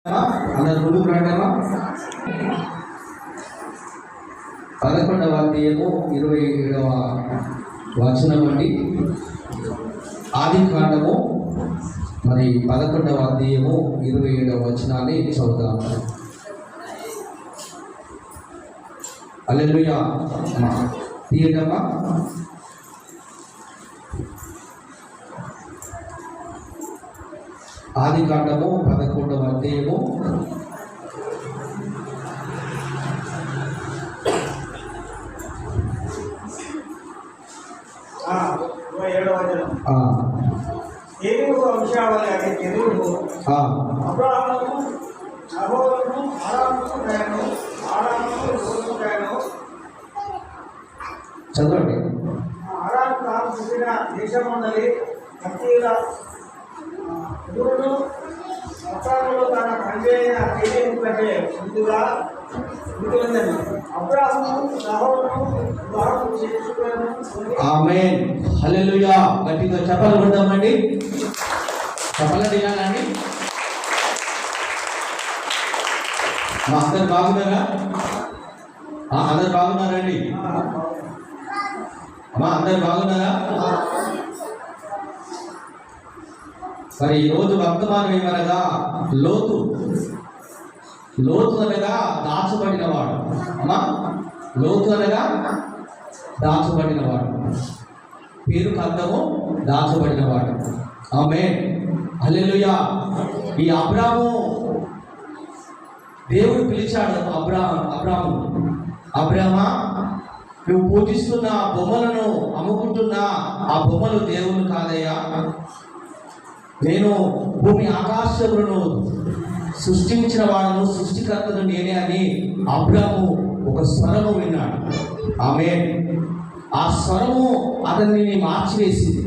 అందరు ముందుకు రాగలమా? 11వ అధ్యాయము 27వ వచనం అండి. ఆది కాండము 11వ అధ్యాయము 27వ వచనాన్ని చదువుతాము. హల్లెలూయా. తీయటమా? ఆది కాండము 11వ అధ్యాయము 27వ వచనం. ఏదో వంశావళి అనే తెలుగు అబ్రాహాము నహోరును ఆరామును గాను చదవండి. ఆరాము తాను పుట్టిన దేశమందలి కత్తీల గురుడు అబ్రాహాములో తన తండ్రి అయిన కేలేము కంటే ముందుగా ఉంటుందని అబ్రాహాము నహోరును వివాహం చేసుకున్నాను. ఆమేన్. హల్లెలూయా. గట్టిగా చప్పట్లు కొడదామండి. చప్పట్లు తినాలండి. అందరు బాగున్నారా? అందరు బాగున్నారండి? అందరు బాగున్నారా? మరి ఈరోజు వర్తమానం ఏమనగా లోతు అనగా దాచబడినవాడు. లోతు అనగా దాచబడినవాడు, పేరు అర్థము దాచబడినవాడు. ఆమేన్. హల్లెలూయా. ఈ అబ్రాము దేవుడు పిలిచాడు. అబ్రామా, నువ్వు పూజిస్తున్న బొమ్మలను అమ్ముకుంటున్నా ఆ బొమ్మలు దేవుడు కాదయ్యా. నేను భూమి ఆకాశములను సృష్టించిన వాడును, సృష్టికర్తను నేనే అని అబ్రాము ఒక స్వరము విన్నాడు. ఆమేన్. ఆ స్వరము అతన్ని మార్చివేసింది.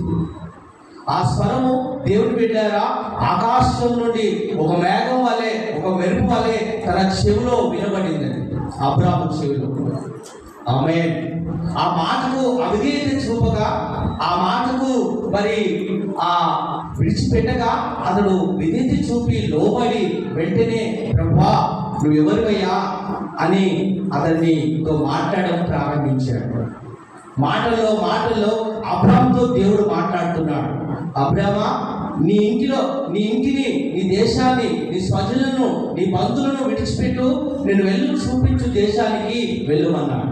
ఆ స్వరము దేవుడు పెట్టారా ఆకాశం నుండి ఒక మేఘం వలె, ఒక మెరుపు వలె తన చెవిలో వినబడింది, అబ్రాము చెవిలో. ఆమేన్. ఆ మాటకు అవిధేయత చూపగా, ఆ మాటకు విడిచిపెట్టగా అతడు విధేయత చూపి లోబడి వెంటనే ప్రభువా నువ్వు ఎవరివయ్యా అని అతనితో మాట్లాడడం ప్రారంభించాడు. మాటల్లో అబ్రాముతో దేవుడు మాట్లాడుతున్నాడు. అబ్రామా, నీ ఇంటిని, నీ దేశాన్ని, నీ స్వజనులను, నీ బంధువులను విడిచిపెట్టు, నేను చూపించు దేశానికి వెళ్ళమన్నాడు.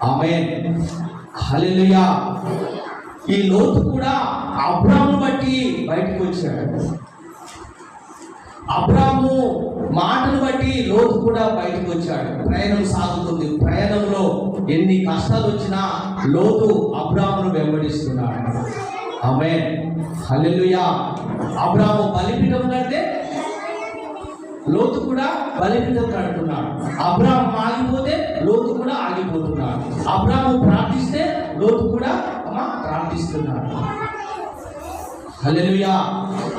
ఆమేన్. హల్లెలూయా. ఈ లోతు కూడా అబ్రామును బట్టి బయటకు వచ్చాడు. అబ్రాము మాటను బట్టి లోతు కూడా బయటకు వచ్చాడు. ప్రయాణం సాగుతుంది. ప్రయాణంలో ఎన్ని కష్టాలు వచ్చినా లోతు అబ్రామును వెంబడిస్తున్నాడు. ఆమేన్. హల్లెలూయా. అబ్రాము బలిపీఠం కంటే లోతు కూడా బలిపీఠం కడుతున్నాడు. అబ్రాము ఆగిపోతే లోతు కూడా ఆగిపోతున్నాడు. అబ్రాము ప్రార్థిస్తే లోతు కూడా ప్రార్థిస్తున్నాడు. హల్లెలూయా.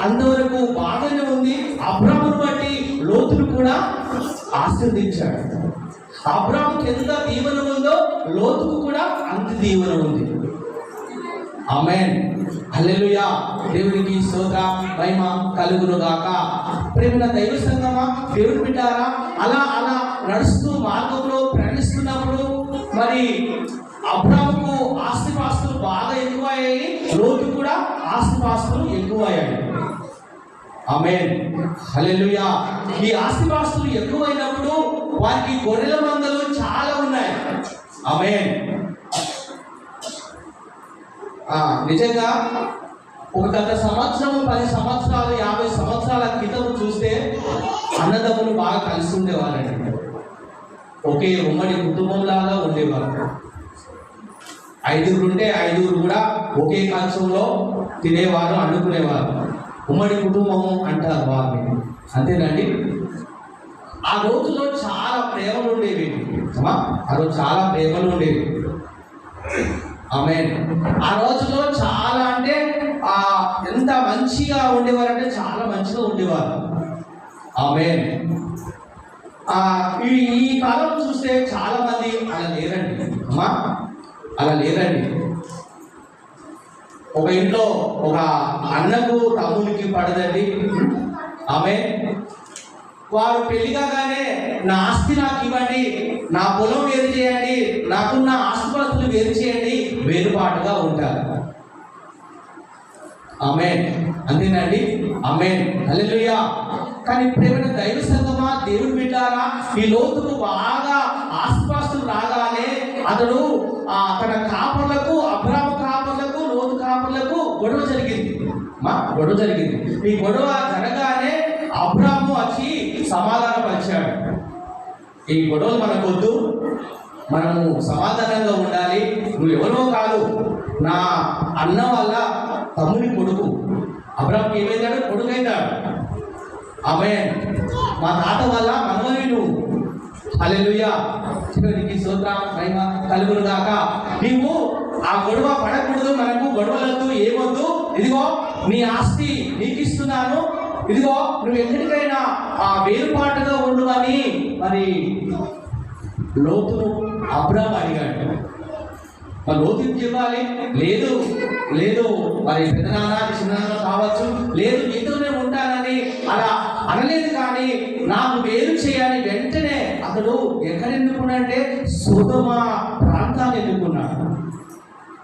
అంతవరకు బాగానే ఉంది. అబ్రామును బట్టి లోతును కూడా ఆశీర్వదించాడు. అబ్రాముకి ఎంత దీవెన ఉందో లోతుకు కూడా అంత దీవెన ఉంది. ఆమేన్. హల్లెలూయా. దేవునికి స్తోత్ర మహిమ కలుగును గాక. ప్రేమ దైవ సంగమా, దేవుడు బిడ్డారా, అలా నడుస్తూ మార్గంలో ప్రయాణిస్తున్నప్పుడు అబ్రాముకు ఆస్తిపాస్తులు బాగా ఎక్కువయ్యాయి, లోతు కూడా ఆస్తిపాస్తులు ఎక్కువయ్యాయి. ఆమేన్. హల్లెలూయా. ఈ ఆస్తిపాస్తులు ఎక్కువైనప్పుడు వారికి గొర్రెల మందలు చాలా ఉన్నాయి. ఆమేన్. నిజంగా ఒక గత సంవత్సరం, 10 సంవత్సరాలు, 50 సంవత్సరాల క్రితం చూస్తే అన్నదమ్ములు బాగా కలిసి ఉండేవారండి. ఒకే ఉమ్మడి కుటుంబంలాగా ఉండేవారు. 5 ఉంటే 5 కూడా ఒకే కంచంలో తినేవారు, అండుకునేవారు. ఉమ్మడి కుటుంబము అంటారు వారిని. అంతేనండి. ఆ రోజులో చాలా ప్రేమలు ఉండేవి. చాలా ప్రేమలు ఉండేవి. ఆమేన్. ఆ రోజులో చాలా అంటే ఎంత మంచిగా ఉండేవారంటే చాలా మంచిగా ఉండేవారు. ఆమేన్. ఈ కాలం చూస్తే చాలా మంది అలా లేరండి. అలా లేరండి. ఒక ఇంట్లో ఒక అన్నకు తమ్మునికి పడదండి. ఆమె వారు పెళ్లి కాగానే నా ఆస్తి నాకు ఇవ్వండి, నా పొలం వేరు చేయండి, నాకున్న ఆస్తిపాస్తులు వేరు చేయండి, వేరుపాటుగా ఉంటారు. ఆమేన్. అంతేనండి. ఆమేన్. హల్లెలూయా. కానీ ప్రేమైన దైవ సంగమా, దేవుని బిడ్డారా, ఈ లోతుకు బాగా ఆస్తిపాస్తులు రాగానే అతడు తన కాపర్లకు, అబ్రాము కాపర్లకు, లోతు కాపర్లకు గొడవ జరిగింది. ఈ గొడవ జరగానే అబ్రాము వచ్చి సమాధానపరిచాడు. ఈ గొడవలు మనకొద్దు, మనము సమాధానంగా ఉండాలి. నువ్వు ఎవరో కాదు, నా అన్న వల్ల తమ్ముని కొడుకు. అబ్రాముకి ఏమైందాడు? కొడుకైందాడు. ఆమేన్. మా తాత వల్ల మనవని నువ్వు. హల్లెలూయా. చివరికి స్తోత్రం మహిమ కలుగును గాక. నీవు ఆ గొడవ పడకూడదు, మనకు గొడవలొద్దు, ఏమొద్దు. ఇదిగో నీ ఆస్తి నీకు ఇస్తున్నాను, ఇదిగో నువ్వు ఎక్కడికైనా ఆ వేరుపాటుగా ఉండు అని మరి లోతును అబ్రాము అడిగాడు. మరి లోతుకి చెప్పాలి, లేదు లేదు మరి పెద్దనాన్న చిన్నాన్న కావచ్చు, లేదు నీతోనే ఉంటానని అలా అనలేదు. కానీ నాకు వేరు చేయాలి. వెంటనే అతడు ఎక్కడ ఎన్నుకున్నాడంటే సొదొమ ప్రాంతాన్ని ఎన్నుకున్నాడు.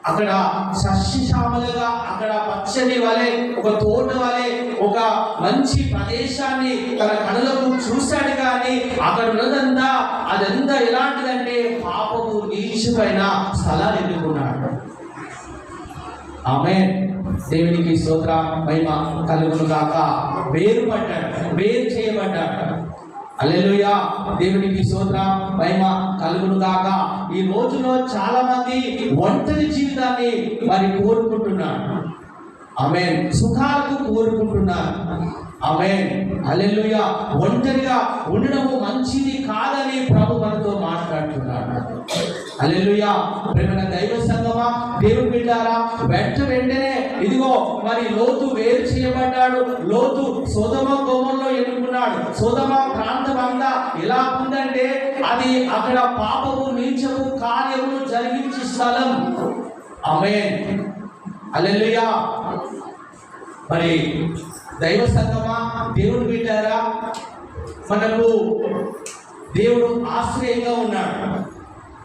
అక్కడ సస్యశ్యామలుగా, అక్కడ పచ్చని వలె, ఒక తోట వలె, ఒక మంచి ప్రదేశాన్ని తన కనులకు చూశాడు. కానీ అక్కడ ఉన్నదంతా అదంతా ఎలాంటిదంటే పాపము నీచమైన స్థలాన్ని ఎన్నుకున్నాడు. ఆమేన్. దేవునికి స్తోత్రం మహిమ కలుగును గాక. వేరు చేయబడ్డాడు. హల్లెలూయా. దేవునికి స్తోత్రం మహిమ కలుగును గాక. ఈ రోజులో చాలా మంది ఒంటరి జీవితాన్ని మరి కోరుకుంటున్నారు. ఆమేన్. సుఖాలకు కోరుకుంటున్నారు. ఆమేన్. హల్లెలూయా. ఒంటరిగా ఉండడము మంచిది కాదని ప్రభు మనతో మాట్లాడుతున్నాడు. హల్లెలూయా. ప్రేమైన దైవ సంగమా, దేవుని బిడ్డారా, వెంటనే ఇదిగో మరి లోతు వేరు చేయబడ్డాడు. లోతు సొదొమ గొమొర్రాలో ఎన్నుకున్నాడు. సొదొమ ప్రాంతం అంతా ఎలా ఉందంటే అది అక్కడ పాపము, నీచము కార్యములు జరిగించే స్థలం. ఆమేన్. హల్లెలూయా. మరి దైవ సంగమా, దేవుని బిడ్డారా, మనకు దేవుడు ఆశ్రయంగా ఉన్నాడు.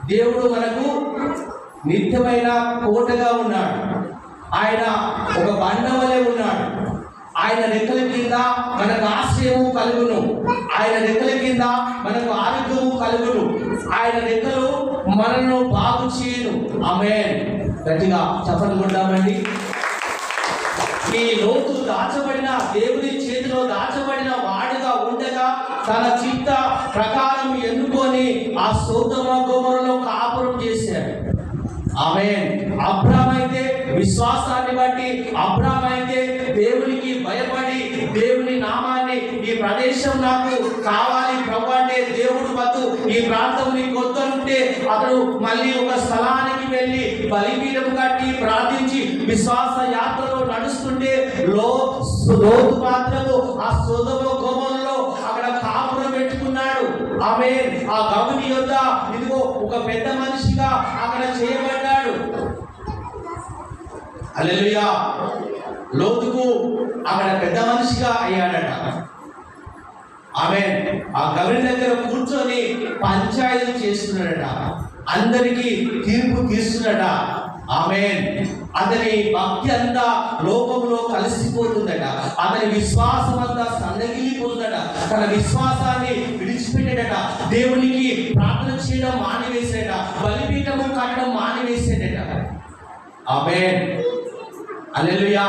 దేవుడు మనకు నిత్యమైన కోటగా ఉన్నాడు. ఆయన ఒక బండవలే ఉన్నాడు. ఆయన రెక్కల కింద మనకు ఆశ్రయము కలుగును. ఆయన రెక్కల కింద మనకు ఆరోగ్యము కలుగును. ఆయన రెక్కలు మనను బాగు చేయను. ఆమేన్. గట్టిగా చప్పట్లు కొడదామండి. ఈ లోతు దాచబడిన, దేవుని చేతిలో దాచబడిన వాడుగా ఉండగా తన చిత్త ప్రకారం ఎన్నుకొని ఆ సొదొమ గొమొర్రాలో కాపురం చేశాడు. ఆమేన్. అబ్రాము అయితే విశ్వాసాన్ని బట్టి, అబ్రాము అయితే దేవునికి భయపడి, దేవుని నామాన్ని, ఈ ప్రదేశం నాకు కావాలి ప్రభు అంటే దేవుడు వద్దు, ఈ ప్రాంతం నీకు వద్దనుంటే అతడు మళ్ళీ ఒక స్థలానికి వెళ్ళి బలిపీఠం కట్టి ప్రార్థించి విశ్వాస యాత్రలో నడుస్తుంటే లోతు మాత్రము ఆ సొదొమ గొమొర్రాలో అక్కడ కాపురం పెట్టుకున్నాడు. ఆమేన్. ఆ గవిని యొద్ద ఇదిగో ఒక పెద్ద మనిషిగా అక్కడ చేయబడ్డాడు. హల్లెలూయా. లోతుకు అక్కడ పెద్ద మనిషిగా అయ్యాడట. ఆమేన్. ఆ గవిని దగ్గర కూర్చొని పంచాయతీ చేస్తున్నాడట. అందరికీ తీర్పు తీస్తున్నాడట. ఆమేన్. అతని భక్తి అంతా లోకంలో కలిసిపోతుందట. అతని విశ్వాసం అంతా సన్నగిలిపోతుందట. తన విశ్వాసాన్ని విడిచిపెట్టాడట. దేవునికి ప్రార్థన చేయడం మానివేసాడట. బలిపీఠము కట్టడం మానివేసాడట. ఆమేన్. హల్లెలూయా.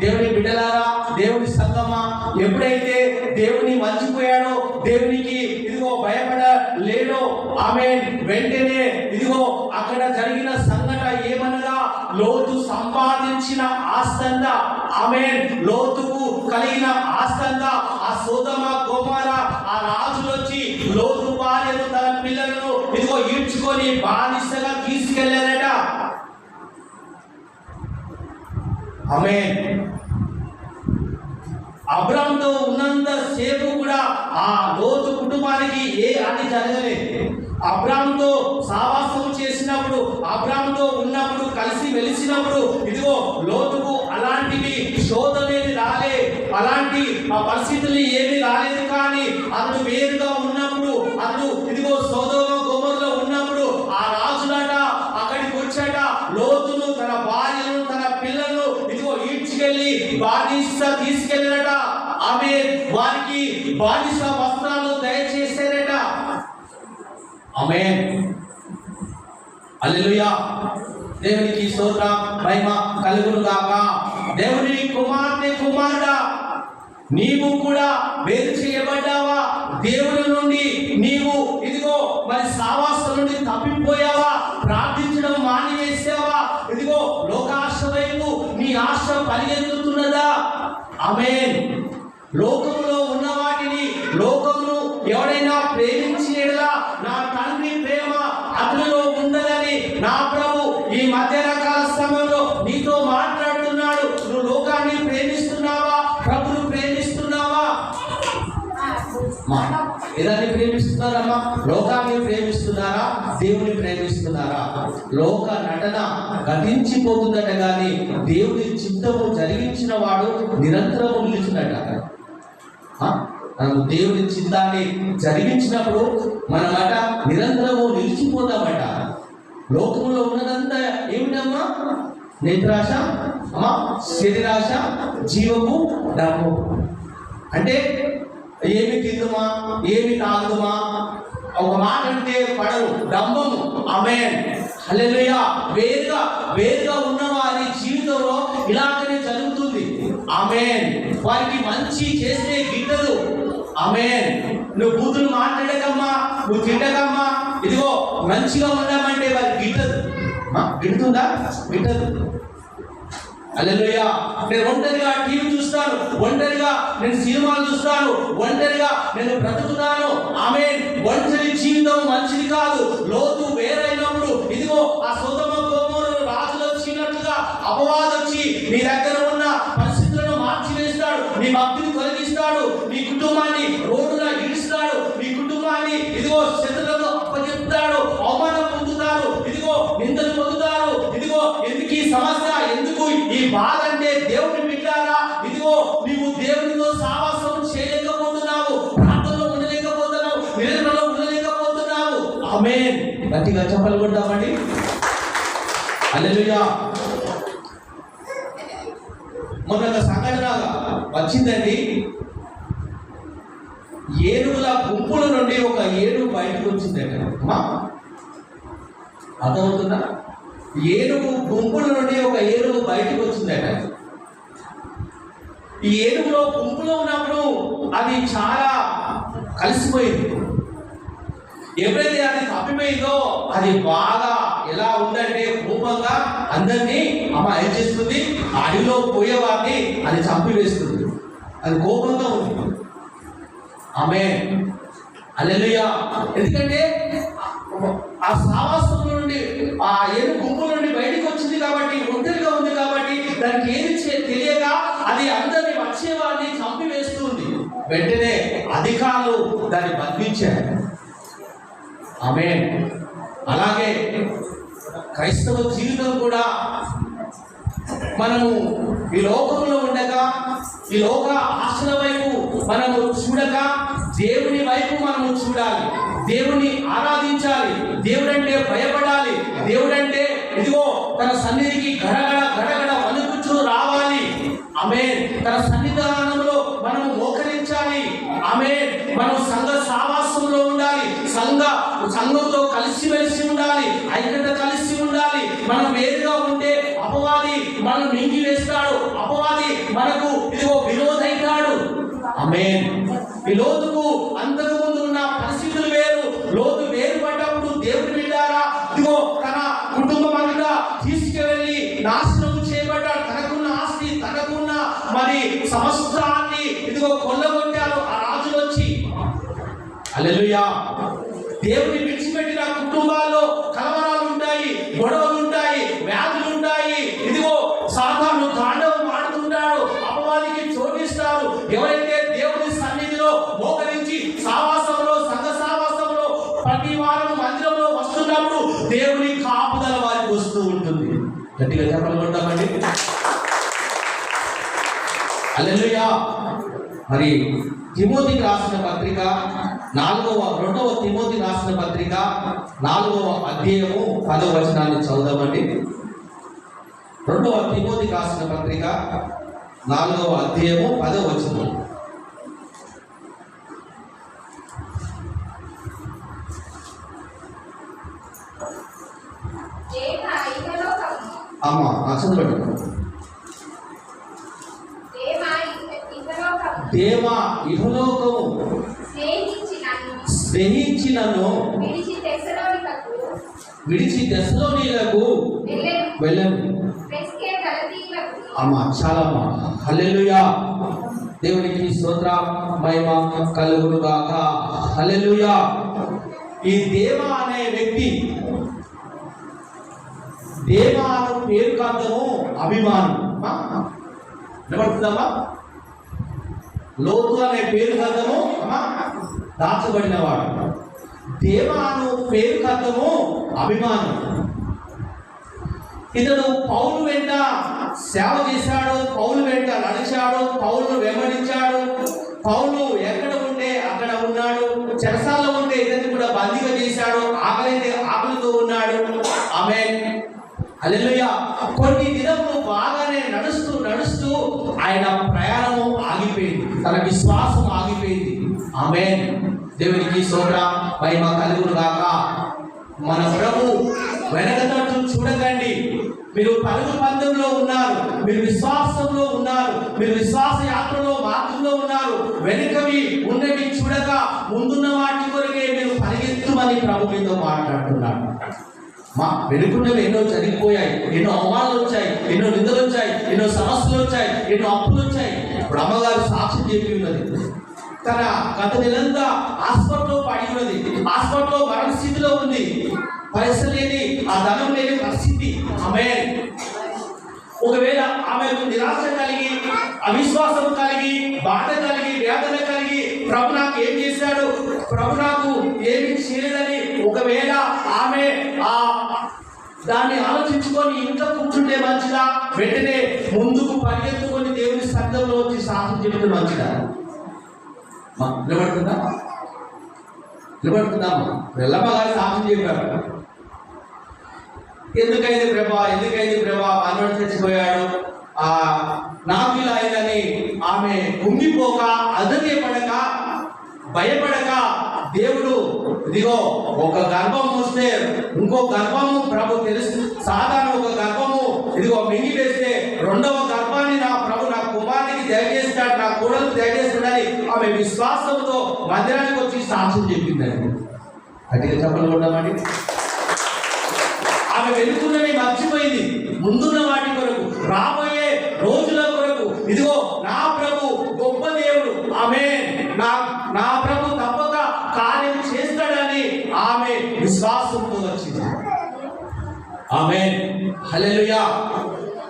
దేవుని బిడ్డలారా, దేవుని సంగమా, ఎప్పుడైతే దేవుని మర్చిపోయాడో, దేవునికి ఇదిగో భయపడలేడో, ఆమేన్, వెంటనే ఇదిగో అక్కడ జరిగిన సంఘటన ఏమనగా లోతు సంపాదించిన ఆస్తంతా, ఆమేన్, లోతుకు కలిగిన ఆస్తంతా ఆ సొదొమ గొమొర్రా ఆ రాజులు వచ్చి లోతు భార్యను, తన పిల్లలను ఇదిగో ఈడ్చుకొని బానిసగా తీసుకెళ్లారట. ఆమేన్. అబ్రాముతో ఉన్నంత సేపు కూడా ఆ లోతు కుటుంబానికి ఏ హాని జరగలేదు. అబ్రాముతో సావాసం చేసినప్పుడు, అబ్రాముతో ఉన్నప్పుడు, కలిసి వెలిసినప్పుడు ఇదిగో లోతుకు అలాంటివి శోధనేది రాలే, అలాంటి పరిస్థితులు ఏమీ రాలేదు. వారికి బానిస వస్త్రాలు దయచేశారట. ఆమేన్, హల్లెలూయా. దేవునికి స్తోత్రం, మహిమ కలుగును గాక. దేవుని కుమార్తె, కుమారుడా, నీవు కూడా వేరు చేయబడ్డావా? దేవుని నుండి నీవు ఇదిగో మరి సావాసం నుండి తప్పిపోయావా? ప్రార్థించడం మానివేసావా? ఇదిగో లోకాశ వైపు నీ ఆశ పరిగెత్తుతున్నదా? ఆమేన్. లోకములో ఉన్న వాటిని, లోకమును ఎవడైనా ప్రేమించేలా నా తండ్రి ప్రేమ అతనిలో ఉండదని నా ప్రభు ఈ మధ్యాహ్నకాల సమయంలో నీతో మాట్లాడుతున్నాడు. నువ్వు లోకాన్ని ప్రేమిస్తున్నావా? ప్రభుని ప్రేమిస్తున్నావా? ఏదాన్ని ప్రేమిస్తున్నారమ్మా? లోకాన్ని ప్రేమిస్తున్నారా? దేవుని ప్రేమిస్తున్నారా? లోక నటన గతించిపోతుందట, కానీ దేవుని చిత్తము జరిగించిన వాడు నిరంతరము నిలిచినట. మనము దేవుని చిత్తాన్ని జరిగించినప్పుడు మనమట నిరంతరము నిలిచిపోతామట. లోకములో ఉన్నదంతా ఏమిటమ్మా? నేత్రాశ, అమ్మా శరీరాశ, జీవము, డబ్బు. అంటే ఏమి తిందుమా, ఏమి తాగుదుమా, ఒక మాట అంటే పడవు, డంబము. ఆమేన్, హల్లెలూయా. వేరుగా ఉన్న వారి జీవితంలో ఇలాగనే జరుగుతుంది. ఆమేన్. వారికి మంచి చేస్తే గిట్టదు. ఆమేన్. నువ్వు బూతులు మాట్లాడకమ్మా, నువ్వు తిట్టకమ్మా, ఇదిగో మంచిగా ఉండమంటే వారికి గిట్టదు. గిట్టుతుందా? గిట్టదు. హల్లెలూయా. నేను ఒంటరిగా టీవీ చూస్తాను, ఒంటరిగా నేను సినిమాలు చూస్తాను, ఒంటరిగా నేను బ్రతుకుతాను. ఆమేన్. ఒంటరి జీవితం మంచిది కాదు. లోతు వేరైనప్పుడు ఇదిగో ఆ సొదొమ గొమొర్రా రాజులు వచ్చినట్లుగా అపవాది వచ్చి నీ దగ్గర ఉన్న పరిస్థితులను మార్చివేస్తాడు. నీ భక్తిని తొలగిస్తాడు. నీ కుటుంబాన్ని రోడ్డులా ఈడుస్తాడు. నీ కుటుంబాన్ని ఇదిగో శత్రువులకు అప్పచెప్తాడు. అవమానం పొందుతారు, ఇదిగో నిందలు పొందుతారు. ఇదిగో ఎందుకు ఈ సమస్య, ఎందుకు ఈ బాధ అంటే దేవుని బిడ్డారా, ఇదిగో నీవు దేవునితో సావాసం చేయలేకపోతున్నావు, ప్రార్థనలో ఉండలేకపోతున్నావు, నిరంతరంలో ఉండలేకపోతున్నావు. ఆమేన్. గట్టిగా చెప్పలు కొడదామండి. హల్లెలూయా. మొన్న సంఘటన వచ్చిందండి. ఏనుగుల గుంపుల నుండి ఒక ఏనుగు బయటకు వచ్చిందండి. అర్థమవుతుందా? ఏనుగు గుంపుల నుండి ఒక ఏనుగు బయటకు వచ్చిందట. ఈ ఏనుగులో గుంపులో ఉన్నప్పుడు అది చాలా కలిసిపోయింది. ఎప్పుడైతే అది తప్పిపోయిందో అది బాగా ఎలా ఉందంటే కోపంగా అందరినీ ఏం చేస్తుంది, అడవిలో పోయేవారిని అది చంపివేస్తుంది. అది కోపంగా ఉంది. ఆమేన్, హల్లెలూయా. ఎందుకంటే ఆ సావాసం నుండి, ఆ ఏనుగు గుంపుల నుండి బయటకు వచ్చింది కాబట్టి, ఒంటరిగా ఉంది కాబట్టి దానికి ఏది తెలియక అది అందరినీ వచ్చేవారిని చంపివేస్తుంది. వెంటనే అధికారులు దాన్ని బంధించారు. ఆమేన్. అలాగే క్రైస్తవ జీవితం కూడా మనము ఈ లోకంలో ఉండగా, ఈ లోక ఆశల వైపు మనము చూడక దేవుని వైపు మనము చూడాలి. దేవుని ఆరాధించాలి. దేవుడంటే భయపడాలి. దేవుడంటే ఇదిగో తన సన్నిధికి గడగడ వణుకుచూ రావాలి. ఆమేన్. తన సన్నిధానంలో మనము మోకరించాలి. ఆమేన్. మనం సంఘ సావాసంలో ఉండాలి. సంఘంతో కలిసిమెలిసి ఉండాలి. ఐక్యత కలిసి ఉండాలి. మనం వేరుగా ఉంటే అపవాది మనం మింగి వేస్తాడు. అపవాది మనకు ఇదిగో విరోధైతాడు. ఆమేన్. ఈ లోతుకు అంతకు ముందు ఉన్న పరిస్థితులు వేరు. లోతు వేరుపడ్డప్పుడు దేవుని బిడ్డారా, ఇదిగో తన కుటుంబం అంతా తీసుకువెళ్ళి నాశనం చేయబడ్డాడు. తనకున్న ఆస్తి, తనకున్న మరి సమస్తాన్ని ఇదిగో కొల్లగొట్టారు ఆ రాజులు వచ్చి. హల్లెలూయా. దేవుని విడిచిపెట్టిన కుటుంబాల్లో కలవరాలు ఉంటాయి, గొడవలు ఉంటాయి, వ్యాధులు ఉంటాయి. ఇదిగో సాతాను తాండవం ఆడుతుంటాడు. అపవాదికి చోటిస్తారు. ఎవరైతే దేవుని సన్నిధిలో మోకరించి సావాసంలో, సంఘ సావాసంలో ప్రతి వారం మందిరంలో వస్తున్నప్పుడు దేవుని కాపుదల వారికి వస్తూ ఉంటుంది. గట్టిగా చెప్పాలంటామండి. హల్లెలూయా. మరి తిమోతికి రాసిన పత్రిక 2వ తిమోతికి రాసిన పత్రిక 4వ అధ్యాయము 10వ వచనాన్ని చదువుదామండి. 2వ తిమోతికి రాసిన పత్రిక 4వ అధ్యాయము 10వ వచనం. అమ్మా చదవండి. దేవ ఇహలోకము స్నేహించి నన్ను విడిచి తెస్సలోనికకు వెళ్ళను. అమ్మా చాలా అమ్మా. హల్లెలూయా. దేవునికి స్తోత్ర మహిమ కలుగును గాక. హల్లెలూయా. ఈ దేవ అనే వ్యక్తి, దేవ అనే పేరుకు అర్థము అభిమానం. వినబడుతుందమ్మా? లోతు అనే పేరుకు అర్థము దాచబడినవాడు. దేవ అను పేరుకు అర్థము అభిమానం. ఇతడు పౌలు వెంట సేవ చేశాడు, పౌలు వెంట నడిచాడు, పౌలును వెంబడించాడు. పౌలు ఎక్కడ ఉంటే అక్కడ ఉన్నాడు. చెరసాల్లో ఉంటే ఇతన్ని కూడా బందీగా చేశాడు. ఆకలితో ఉన్నాడు. ఆమేన్. హల్లెలూయా. కొన్ని దినములు బాగానే నడుస్తూ ఆయన ప్రయాణము ఆగిపోయింది, తన విశ్వాసం ఆగిపోయింది. ఆమేన్. దేవునికి స్తోత్ర మహిమ కలుగును గాక. మన ప్రభు వెనకతట్టు చూడకండి. మీరు పరుగు పందెంలో ఉన్నారు, మీరు విశ్వాసంలో ఉన్నారు, మీరు విశ్వాస యాత్రలో మార్గంలో ఉన్నారు. వెనుకవి ఉన్నవి చూడక ముందున్న వాటి కొరకే మీరు పరిగెత్తుమని ప్రభు మీతో మాట్లాడుతున్నాడు. మా వెనుకున్నవి ఎన్నో జరిగిపోయాయి, ఎన్నో అవమానాలు వచ్చాయి, ఎన్నో నిందలు వచ్చాయి, ఎన్నో సమస్యలు వచ్చాయి, ఎన్నో అప్పులు వచ్చాయి. ఇప్పుడు అమ్మగారు సాక్ష్యం చెప్పి ఉన్నది. తన గత నెలంతా హాస్పిటల్లో పడి ఉన్నది. హాస్పిటల్లో మరణ స్థితిలో ఉంది. పైసలు లేని, ఆ ధనం లేని పరిస్థితి. ఆమేన్. ఒకవేళ ఆమెకు నిరాశ కలిగి, అవిశ్వాసం కలిగి, బాధ కలిగి, వేదన కలిగి, ప్రభు నాకు ఏం చేశాడు, ప్రభు నాకు ఏమి చేయలేదని ఒకవేళ ఆమె దాన్ని ఆలోచించుకొని ఇంట్లో కూర్చుంటే మంచిదా, వెంటనే ముందుకు పరిగెత్తుకొని దేవుని సన్నిధిలో వచ్చి సాక్షి చెబుతూ మంచిదా? నిలబడుతుందామా? వెళ్ళమ్మగారు సాక్షి చెప్పారు. ఎందుకైంది ప్రభా మనోడు చచ్చిపోయాడు, నాకు ఇలా అయిందని ఆమె కుంగిపోక, అధైర్యపడక, భయపడక, దేవుడు ఇదిగో ఒక గర్భం వస్తే ఇంకో గర్భము ప్రభు తెలుసు, సాధారణ ఒక గర్భము ఇదిగో మింగి వేస్తే రెండవ గర్భాన్ని నా ప్రభు నా కుమారునికి దయచేస్తాడు, నా కోడలకు దయచేస్తాడని ఆమె విశ్వాసంతో మందిరానికి వచ్చి సాక్ష్యం చెప్పిందండి. అటు చెప్పలు ఉండమండి. ఆమె వెళ్తున్నవి మర్చిపోయింది. ముందున్న వాటి కొరకు, రాబోయే రోజుల కొరకు ఇదిగో నా ప్రభు గొప్ప దేవుడు, ఆమేన్, నా ప్రభు తప్పక కార్యం చేస్తాడని ఆమె విశ్వాసంతో వచ్చింది. ఆమేన్. హల్లెలూయా.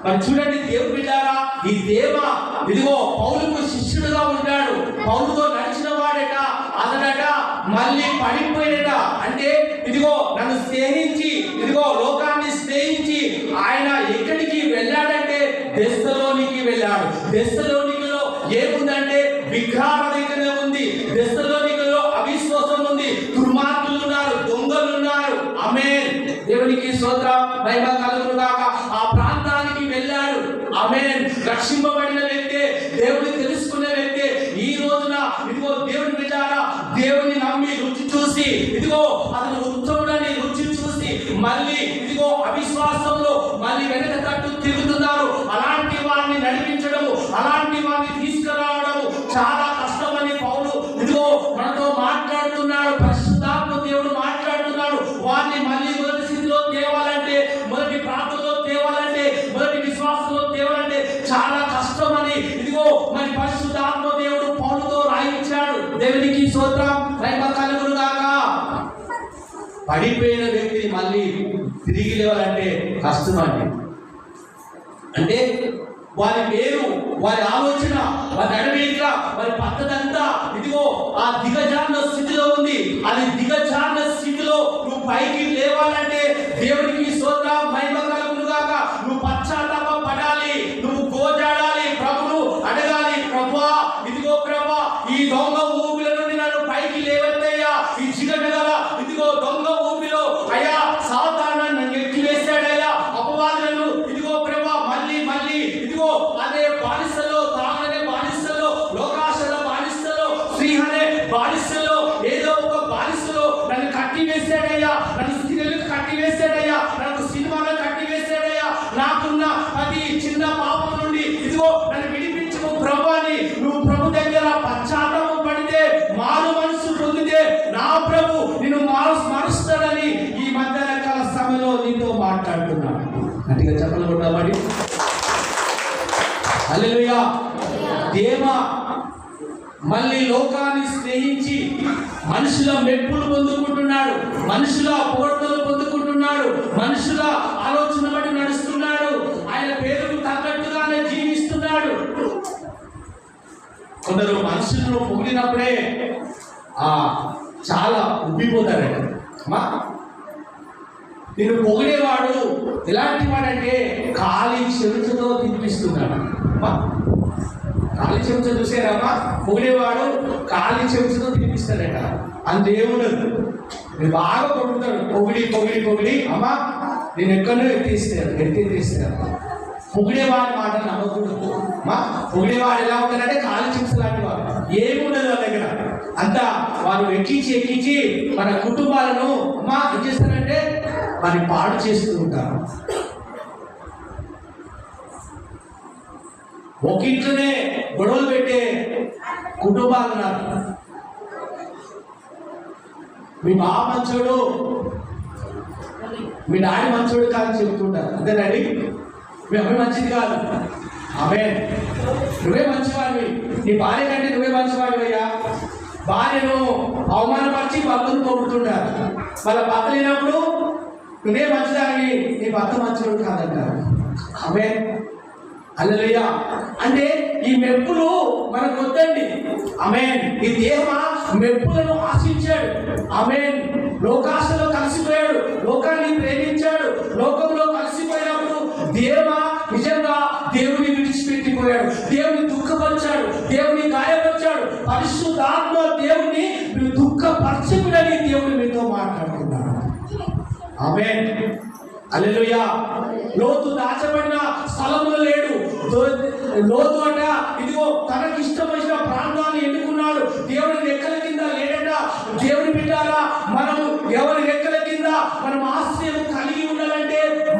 మరి చూడండి దేవుని బిడ్డలారా, ఈ దేవ ఇదిగో పౌలుకు శిష్యుడుగా ఉంటాడు. పౌలుతో నడిచిన వాడట, అతడట మళ్ళీ పడిపోయినట. అంటే ఇదిగో నన్ను స్నేహించి, ఇదిగో లోకాన్ని స్నేహించి ఆయన ఎక్కడికి వెళ్ళాడంటే దెస్సలోనికి వెళ్ళాడు. దెస్సలోనికలో ఏముందంటే విగ్రహారాధన ఉంది. దెస్సలోనికలో అవిశ్వాసం ఉంది, దుర్మార్గులు ఉన్నారు, దొంగలు ఉన్నారు. ఆమేన్. దేవునికి స్తోత్రం మహిమ కలుగును గాక. ఆ ప్రాంతానికి వెళ్ళాడు. ఆమేన్. రక్షింపబడిన వ్యక్తే, దేవుని తెలుసుకున్న వ్యక్తే ఈ రోజున ఇదిగో దేవుని బిడ్డలారా, దేవుని నమ్మి రుచి చూసి ఇదిగో అతను ఉత్తముడని రుచి చూసి మళ్ళీ ఇదిగో అవిశ్వాసంలో మళ్ళీ వెనక తట్టు తిరుగుతున్నారు. అలాంటి వారిని నడిపించడము, అలాంటి వారిని తీసుకురావడము చాలా కష్టమని పౌలు ఇదిగో మనతో మాట్లాడుతున్నాడు. పరిశుద్ధాత్మ దేవుడు మాట్లాడుతున్నాడు. వారిని మళ్ళీ మొదటి స్థితిలో తేవాలంటే, మొదటి ప్రాంతంలో తేవాలంటే, మొదటి విశ్వాసంలో తేవాలంటే చాలా కష్టమని ఇదిగో మరి పరిశుద్ధాత్మ దేవుడు పౌలుతో రాయించాడు. దేవునికి స్తోత్రం మహిమ కలుగును గాక. పడిపోయిన వ్యక్తిని మళ్ళీ తిరిగి లేవాలంటే కష్టమండి. అంటే వారి పేరు, వారి ఆలోచన, వారి నడవడిక, వారి పద్ధతి అంతా ఇదిగో ఆ దిగజారిన స్థితిలో ఉంది. అది దిగజారిన స్థితిలో నువ్వు పైకి లేవాలంటే దేవునికి స్తోత్రం మహిమ కలుగును గాక. నువ్వు పశ్చాత్తాప పడాలి, నువ్వు గోజాడాలి, ప్రభును అడగాలి. ప్రభువా ఇదిగో ప్రభా, ఈ దొంగ ఊపిల నుండి నన్ను పైకి లేవత్తయ్యా. ఈ చిగట గల ఇదిగో దొంగ ఊపిలో అయ్యా సాతాను నన్ను ఎక్కివేశాడయ్యా. అపవాదులను ఇదిగో ప్రభా మళ్ళీ ఇదిగో అదే బానిసలో, తాగనే బానిసలో, లోకాశల బానిసలో, శ్రీహనే బానిసలో, ఏదో ఒక బానిసలో నన్ను కట్టివేశాడయ్యా. నన్ను స్త్రీలకు కట్టివేశాడయ్యా. నాకు సినిమాలో కట్టివేశాడయ్యా. నాకు గట్టిగా చెప్పలు కొట్టామని. హల్లెలూయా. దేవ మళ్ళీ లోకాన్ని స్నేహించి మనుషుల మెప్పులు పొందుకుంటున్నాడు, మనుషుల పొగడ్తలు పొందుకుంటున్నాడు, మనుషుల ఆలోచన బట్టి నడుస్తున్నాడు, ఆయన పేరుకు తగ్గట్టుగానే జీవిస్తున్నాడు. కొందరు మనుషులను పొగిడినప్పుడే చాలా ఉబ్బిపోతారట. అమ్మా, నేను పొగిడేవాడు ఎలాంటి వాడంటే ఖాళీ చెరుచుతో తినిపిస్తున్నాడు. అమ్మా, ఖాళీ చెంచా చూసారమ్మా? పొగిడేవాడు ఖాళీ చెంచుతో తినిపిస్తాడట. అని దేవుడు మీరు బాగా పొగుడుతాడు, పొగిడి పొగిడి పొగిడి. అమ్మా, నేను ఎక్కడో ఎత్తేస్తాను. పొగిడేవాడి మాట నమ్మకూడదు. అమ్మా, పొగిడేవాడు ఎలా ఉంటాడంటే ఖాళీ చెంచు లాంటి వాడు, ఏముండదు వాళ్ళ దగ్గర. అంతా వారు ఎక్కించి మన కుటుంబాలను అమ్మా ఏం చేస్తారంటే మరి పాడు చేస్తూ ఉంటారు. ఒక ఇంట్లోనే గొడవలు పెట్టే కుటుంబాలు ఉన్నారు. మీ బావ మంచోడు, మీ డాడీ మంచోడు కాదని చెబుతుంటారు. అంతేనండి? మీ అమ్మాయి మంచిది కాదు, ఆమె నువ్వే మంచివాడివి, నీ భార్య కంటే నువ్వే మంచివాడివి అయ్యా. భార్యను అవమానపరిచి భర్తను పొగుడుతుంటారు. వాళ్ళ భర్త లేనప్పుడు నువ్వే మంచిదానివి, నీ భర్త మంచివాడు కాదంటారు. ఆమె హల్లెలూయా. అంటే ఈ మెప్పులు మనకు వద్దండి. ఆమేన్. ఈ దేహ మెప్పులను ఆశించాడు. ఆమేన్. లోకాశలో కలిసిపోయాడు, లోకాన్ని ప్రేమించాడు. లోకంలో కలిసిపోయినప్పుడు దేవ నిజంగా దేవుని విడిచిపెట్టిపోయాడు, దేవుని దుఃఖపరిచాడు, దేవుని గాయపరిచాడు. పరిశుద్ధాత్మ దేవుని దుఃఖపరచకుడని దేవుడు మీతో మాట్లాడుతున్నాడు. ఆమేన్. హల్లెలూయా. లోతు దాచబడిన స్థలములు లేడు. లోతు అంట ఇదిగో తనకి ఇష్టమైన ప్రాంతాన్ని ఎన్నుకున్నాడు. దేవుని రెక్కల కింద లేడట. దేవుని బిడ్డారా, మనం ఎవరి రెక్కల కింద మనం ఆశ్రయం కలిగి ఉండాలంటే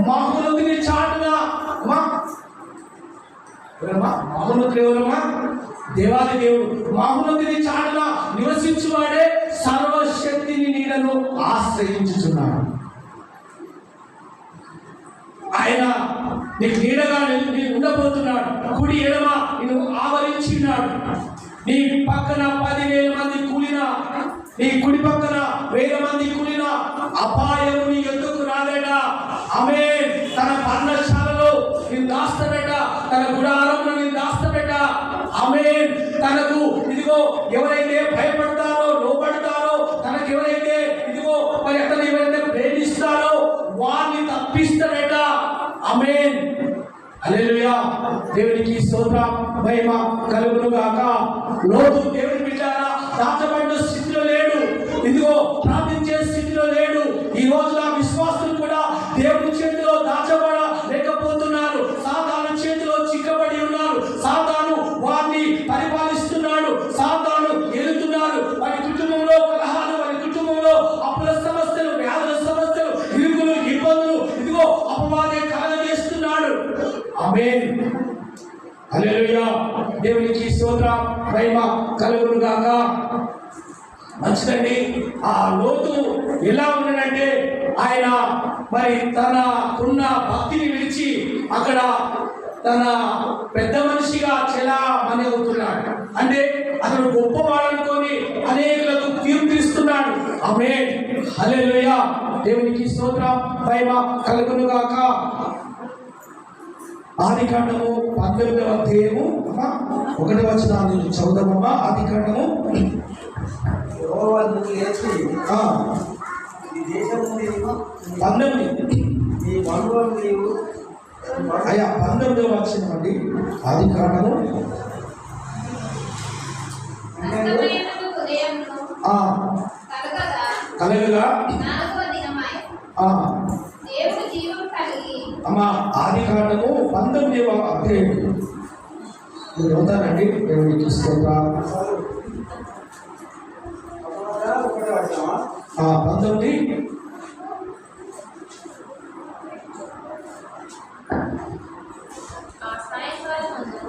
మహోన్నతుని చాటున. మహోన్నతుడు ఎవరమ్మా? దేవాది దేవుడు. మహోన్నతుని చాటున నివసించువాడే సర్వశక్తిని నీడను ఆశ్రయించుచున్నాడు. ఆయన నీకు నీడగా ఉండబోతున్నాడు. కుడి ఎడమ నిన్ను ఆవరించినాడు. నీ పక్కన 10,000 మంది కూలినా, నీ కుడి పక్కన 1000 మంది కూలినా అపాయం నీ ఎద్దుకు రాలేట. ఆమేన్. తన పర్ణశాలలో నేను దాస్తాడట, తన గుడారంలో నేను దాస్తాడట. ఆమేన్. తనకు ఇదిగో ఎవరైతే భయపడతారో, లోపడతారో, తనకు ఎవరైతే ఇదిగో మరి అతను ఎవరైతే ప్రేమిస్తారో వారిని తప్పిస్తాడట. ఆమేన్. హల్లెలూయా. దేవునికి స్తోత్రం, మహిమ కలుగును గాక. లోతు దేవుని బిడ్డారా దాచబడిన స్థితిలో లేడు, ఇదిగో ప్రార్థించే స్థితిలో లేడు. ఈ రోజున విశ్వాసులు కూడా దేవుని చేతిలో దాచబడలేకపోతున్నారు. సాతాను చేతిలో చిక్కబడి ఉన్నారు. సాతాను వారిని పరిపాలిస్తున్నాడు. సాతాను ఎదుగుతున్నాడు. వారి కుటుంబంలో కలహాలు, వారి కుటుంబంలో అప్పుల సమస్యలు, వ్యాధుల సమస్యలు, ఇరుకులు, ఇబ్బందులు ఇదిగో అపవాదే కలగజేస్తున్నాడు. ఆమేన్. హల్లెలూయా. దేవునికి స్తోత్రం, మహిమ కలుగును గాక. మంచిదండి. ఆ లోతు ఎలా ఉన్నాడంటే ఆయన మరి తనకున్న భక్తిని విడిచి అక్కడ తన పెద్ద మనిషిగా చెలామణి అవుతున్నాడు. అంటే అతను గొప్పవాడనుకొని అనేకులకు కీర్తిస్తున్నాడు. ఆమేన్. హల్లెలూయా. దేవునికి స్తోత్రం, మహిమ కలుగును గాక. ఆదికాండము 19వ అధ్యాయము 1వ వచనాన్ని చదువుదామమ్మా. ఆదికాండము యెహోవా నిన్ను లేచి ఈ దేశము నీవు 19 నీ బంధువులు నీవు అయ్యా 19వ వచనం అండి. ఆదికాండము కలగగా అమ్మా ఆదికాండము 19వ అధ్యాయం మీరు అవుతానండి. దేవునికి స్తోత్రం. 19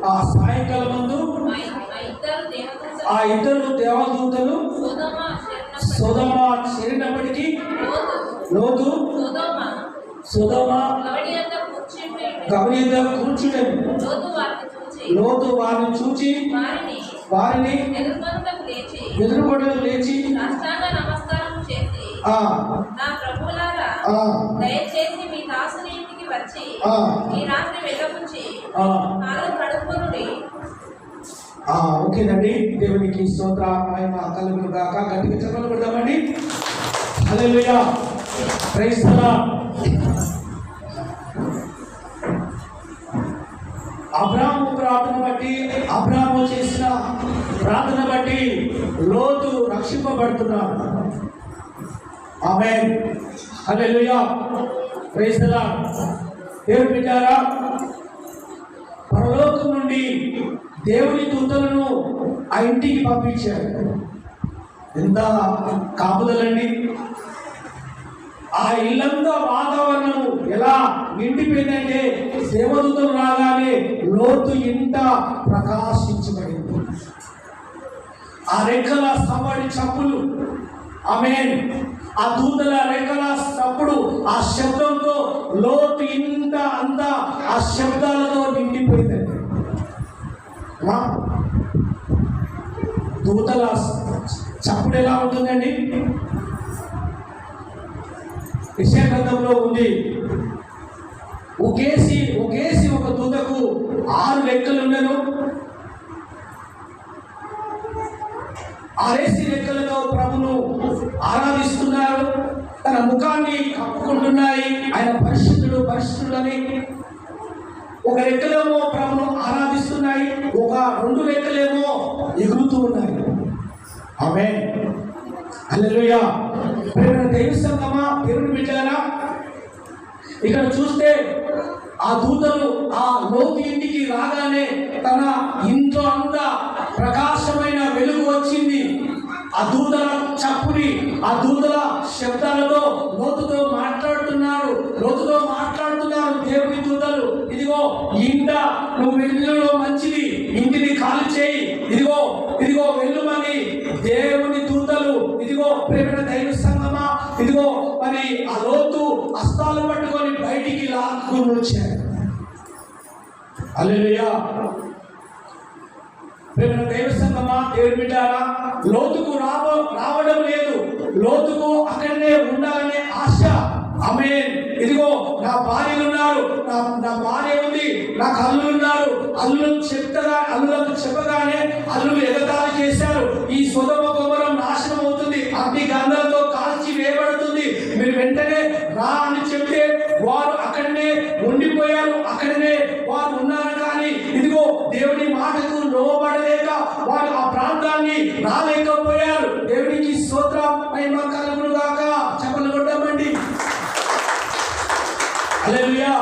ఆ సాయంకాలం ముందు ఆ ఇద్దరు దేవదూతలు సొదొమ చేరినప్పటికీ లోతు సొదొమ గమనిద్దాం కూర్చుండని లోతు వారిని చూచి వారిని ఎదుర్కొంటకు లేచి సాష్టాంగ నమస్కారం చేసి నా ప్రభువులారా దయచేసి మీ దాసుని ఇంటికి వచ్చి ఈ రాత్రి వెళ్ళముంచి కాళ్ళు కడుక్కొనుడి. ఓకేనండి. దేవునికి స్తోత్ర మహిమ కలుగును గాక. గట్టిగా చెప్పలు పెడదామండి. హల్లెలూయా, ప్రైజ్ ది లార్డ్. అబ్రాహాము ప్రార్థన బట్టి, అబ్రాహాము చేసిన ప్రార్థన బట్టి లోతు రక్షింపబడుతున్నాడు. ఆమేన్, హల్లెలూయా, ప్రైజ్ ది లార్డ్. దేవుని బిడ్డలారా, పరలోకం నుండి దేవుని దూతలను ఆ ఇంటికి పంపించాడు. ఎంత కాపుదలండి! ఆ ఇల్లంతా వాతావరణం ఎలా నిండిపోయిందంటే దేవదూతలు రాగానే లోతు ఇంట ప్రకాశించబడింది. ఆ రెక్కల సవ్వడి చప్పులు, ఆమేన్, ఆ దూతల రెక్కల చప్పుడు, ఆ శబ్దంతో లోతు ఇంట అంతా ఆ శబ్దాలతో నిండిపోయిందండి. దూతల చప్పుడు ఎలా ఉంటుందండి? యెషయా గ్రంథంలో ఉంది, ఒకేసి ఒక దూతకు 6 రెక్కలు ఉండను. 6 రెక్కలతో ప్రభును ఆరాధిస్తున్నారు. తన ముఖాన్ని కప్పుకుంటున్నాయి. ఆయన పరిశుద్ధుడు పరిశుద్ధుడని. ఒక రెక్కలేమో ప్రభును ఆరాధిస్తున్నాయి, ఒక 2 రెక్కలేమో ఎగురుతూ ఉన్నాయి. ఆమేన్, హల్లెలూయా. ప్రియమైన దైవ సంగమా, దేవుని బిడ్డలారా, ఇక్కడ చూస్తే ఆ దూతలు ఆ లోతు ఇంటికి రాగానే తన ఇంట్లో అంతా ప్రకాశమైన వెలుగు వచ్చింది. ఆ దూతల చప్పుని, ఆ దూతల శబ్దాలతో లోతుతో మాట్లాడుతున్నారు దేవుని దూతలు. ఇదిగో ఈ ఇంట నువ్వు వెలుగులో మంచిది, ఇంటిని ఖాళీ చేయి, ఇదిగో వెళ్ళుమని దేవుని దూతలు, ఇదిగో ప్రేమ దైవ సంగమా, ఇదిగో మరి ఆ లోతు హస్తాలు పట్టుకొని బయటికి లాక్కుని వచ్చారు. హల్లెలూయా. ప్రేమ దైవ సంగమా, దేవుని బిడ్డలారా, లోతుకు రావడం లేదు, లోతుకు అక్కడనే ఉండాలనే ఆశ. ఆమేన్. ఇదిగో నా భార్యలు ఉన్నారు, నా భార్య ఉంది, నాకు అల్లులు ఉన్నారు. అల్లులకు చెప్పగానే అల్లులు ఎగతాళి చేశారు. ఈ సొదొమ గొమొర్రా నాశనం అవుతుంది, అగ్ని గంధాలతో కాల్చి వేయబడుతుంది, మీరు వెంటనే రా అని చెప్తే వారు అక్కడనే ఉండిపోయారు. అక్కడనే వారు ఉన్నారు. కానీ ఇదిగో దేవుని మాటకు లోబడలేక వారు ఆ ప్రాంతాన్ని రాలేకపోయారు. దేవునికి స్తోత్రం, మహిమ కలుగును గాక. చెప్పలు కొట్టమండి. హల్లెలూయా.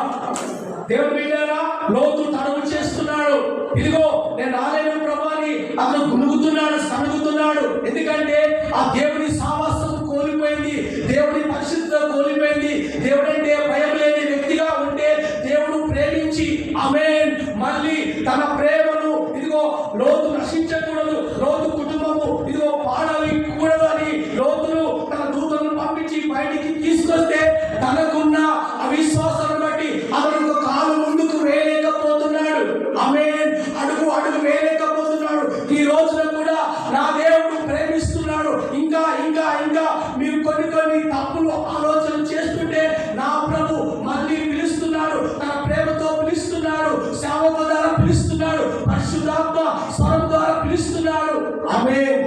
దేవుని బిడ్డలారా, లోతు తడవు చేస్తున్నాడు. ఇదిగో నేను రాలేను ప్రభు అని అతను గునుగుతున్నాడు, సనుగుతున్నాడు. ఎందుకంటే ఆ దేవుని సావాసం కోల్పోయింది, దేవుని పరిశుద్ధత కోల్పోయింది. దేవుడంటే భయం లేని వ్యక్తిగా ఉంటే దేవుడు ప్రేమించి, ఆమేన్, మళ్ళీ తన ప్రేమను, ఇదిగో లోతు నశించకూడదు, లోతు కుటుంబము ఇదిగో పాడకూడదు అని లోతును తన దూతలను పంపించి బయటికి తీసుకొస్తే తనకున్న అవిశ్వాసాన్ని బట్టి అతను కాలు ముందుకు వేయలేకపోతున్నాడు. ఆమేన్, అడుగు వేయలేకపోతున్నాడు. ఈ రోజున కూడా నా దేవుడు ప్రేమిస్తున్నాడు. ఇంకా మీరు కొన్ని తప్పులు ఆలోచన చేస్తుంటే నా ప్రభు మళ్ళీ పిలుస్తున్నాడు, తన ప్రేమతో పిలుస్తున్నాడు, సేవకుల ద్వారా పిలుస్తున్నాడు, పరిశుద్ధాత్మ స్వరం ద్వారా పిలుస్తున్నాడు. ఆమేన్,